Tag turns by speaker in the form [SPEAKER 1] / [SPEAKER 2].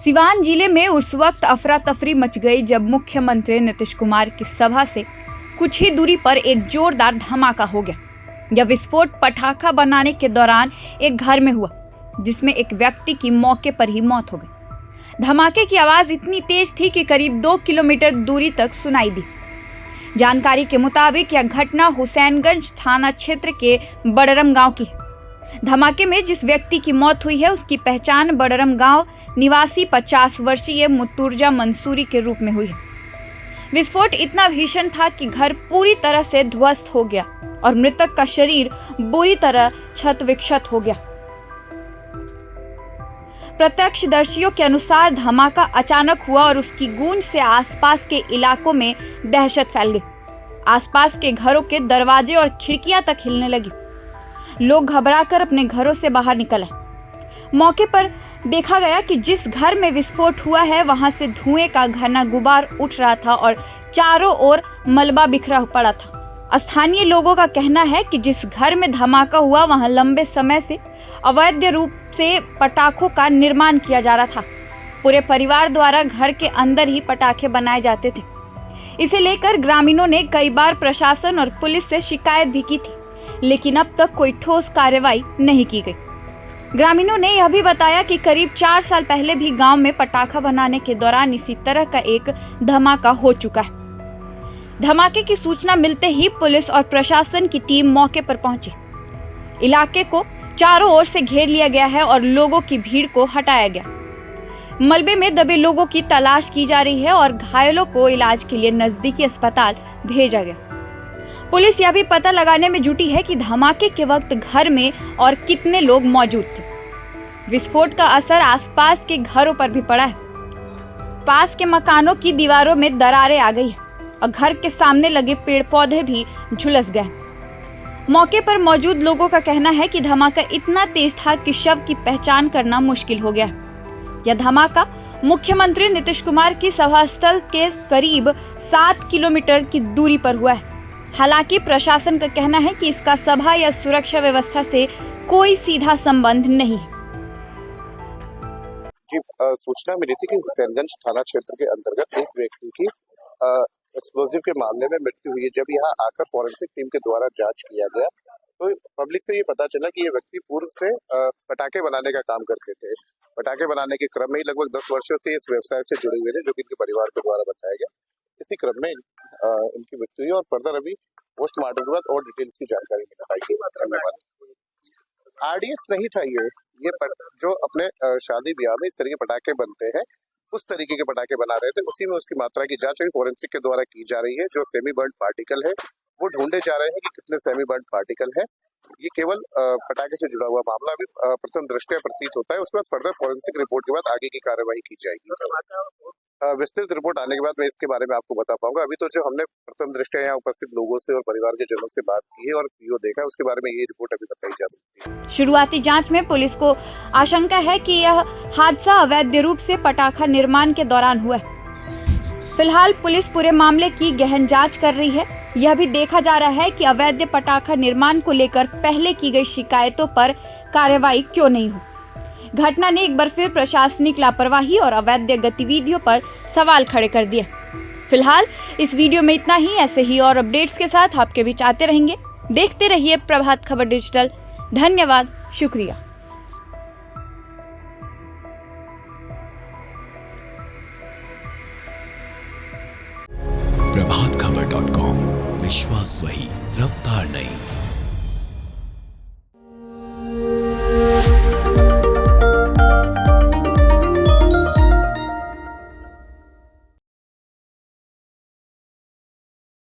[SPEAKER 1] सिवान जिले में उस वक्त अफरा तफरी मच गई जब मुख्यमंत्री नीतीश कुमार की सभा से कुछ ही दूरी पर एक जोरदार धमाका हो गया। यह विस्फोट पटाखा बनाने के दौरान एक घर में हुआ, जिसमें एक व्यक्ति की मौके पर ही मौत हो गई। धमाके की आवाज इतनी तेज थी कि करीब 2 किलोमीटर दूरी तक सुनाई दी। जानकारी के मुताबिक यह घटना हुसैनगंज थाना क्षेत्र के बड़रम गांव की है। धमाके में जिस व्यक्ति की मौत हुई है उसकी पहचान बड़रम गांव निवासी 50 वर्षीय मुतुर्जा मंसूरी के रूप में हुई है। विस्फोट इतना भीषण था कि घर पूरी तरह से ध्वस्त हो गया और मृतक का शरीर बुरी तरह क्षत विक्षत हो गया। प्रत्यक्षदर्शियों के अनुसार धमाका अचानक हुआ और उसकी गूंज से आसपास के इलाकों में दहशत फैल गई। आसपास के घरों के दरवाजे और खिड़कियां तक हिलने लगी। लोग घबराकर अपने घरों से बाहर निकल आए। मौके पर देखा गया कि जिस घर में विस्फोट हुआ है वहां से धुएं का घना गुबार उठ रहा था और चारों ओर मलबा बिखरा पड़ा था। स्थानीय लोगों का कहना है कि जिस घर में धमाका हुआ वहां लंबे समय से अवैध रूप से पटाखों का निर्माण किया जा रहा था। पूरे परिवार द्वारा घर के अंदर ही पटाखे बनाए जाते थे। इसे लेकर ग्रामीणों ने कई बार प्रशासन और पुलिस से शिकायत भी की थी, लेकिन अब तक कोई ठोस कार्रवाई नहीं की गई। ग्रामीणों ने यह भी बताया कि करीब 4 साल पहले भी गांव में पटाखा बनाने के दौरान इसी तरह का एक धमाका हो चुका है। धमाके की सूचना मिलते ही पुलिस और प्रशासन की टीम मौके पर पहुंची। इलाके को चारों ओर से घेर लिया गया है और लोगों की भीड़ को हटाया गया। मलबे में दबे लोगों की तलाश की जा रही है और घायलों को इलाज के लिए नजदीकी अस्पताल भेजा गया। पुलिस यह भी पता लगाने में जुटी है कि धमाके के वक्त घर में और कितने लोग मौजूद थे। विस्फोट का असर आसपास के घरों पर भी पड़ा है। पास के मकानों की दीवारों में दरारें आ गई है और घर के सामने लगे पेड़ पौधे भी झुलस गए। मौके पर मौजूद लोगों का कहना है कि धमाका इतना तेज था कि शव की पहचान करना मुश्किल हो गया। यह धमाका मुख्यमंत्री नीतीश कुमार की सभा स्थल के करीब 7 किलोमीटर की दूरी पर हुआ है। हालांकि प्रशासन का कहना है कि इसका सभा या सुरक्षा व्यवस्था से कोई सीधा संबंध नहीं है।
[SPEAKER 2] जी, सूचना मिली थी कि हुसैनगंज थाना क्षेत्र के अंतर्गत एक व्यक्ति की एक्सप्लोजिव के मामले में मृत्यु हुई है। जब यहाँ आकर फॉरेंसिक टीम के द्वारा जांच किया गया तो पब्लिक से ये पता चला कि ये व्यक्ति पूर्व से पटाखे बनाने का काम करते थे। पटाखे बनाने के क्रम में ही लगभग 10 वर्षों से इस व्यवसाय से जुड़े हुए थे, जो कि इनके परिवार के द्वारा बताया गया। इसी क्रम में इनकी मृत्यु हुई और फर्दर अभी पोस्टमार्टम के बाद और डिटेल्स की जानकारी मिल पाएगी। धन्यवाद। आरडीएक्स नहीं था ये जो अपने शादी ब्याह में इस तरह के पटाखे बनते हैं, उस तरीके के पटाखे बना रहे थे। उसी में उसकी मात्रा की जांच फॉरेंसिक के द्वारा की जा रही है। जो सेमी बर्न्ड पार्टिकल है वो ढूंढे जा रहे हैं कि कितने सेमी बर्न्ड पार्टिकल है। ये केवल पटाखे से जुड़ा हुआ मामला अभी प्रथम दृष्टया प्रतीत होता है। उसके बाद फर्दर फॉरेंसिक रिपोर्ट के बाद आगे की कार्यवाही की जाएगी। विस्तृत रिपोर्ट आने के बाद मैं इसके बारे में आपको बता पाऊंगा। अभी तो जो हमने प्रथम दृष्टया यहाँ उपस्थित लोगों से और परिवार के जनों से बात की है और वीडियो देखा है, उसके बारे में ये रिपोर्ट अभी बताई जा सकती है।
[SPEAKER 1] शुरुआती जांच में पुलिस को आशंका है कि यह हादसा अवैध रूप से पटाखा निर्माण के दौरान हुआ है। फिलहाल पुलिस पूरे मामले की गहन जांच कर रही है। यह भी देखा जा रहा है कि अवैध पटाखा निर्माण को लेकर पहले की गई शिकायतों पर कार्रवाई क्यों नहीं हुई। घटना ने एक बार फिर प्रशासनिक लापरवाही और अवैध गतिविधियों पर सवाल खड़े कर दिए। फिलहाल इस वीडियो में इतना ही। ऐसे ही और अपडेट्स के साथ आपके बीच आते रहेंगे। देखते रहिए प्रभात खबर डिजिटल। धन्यवाद, शुक्रिया।
[SPEAKER 3] प्रभातखबर.com, विश्वास वही, रफ्तार नहीं।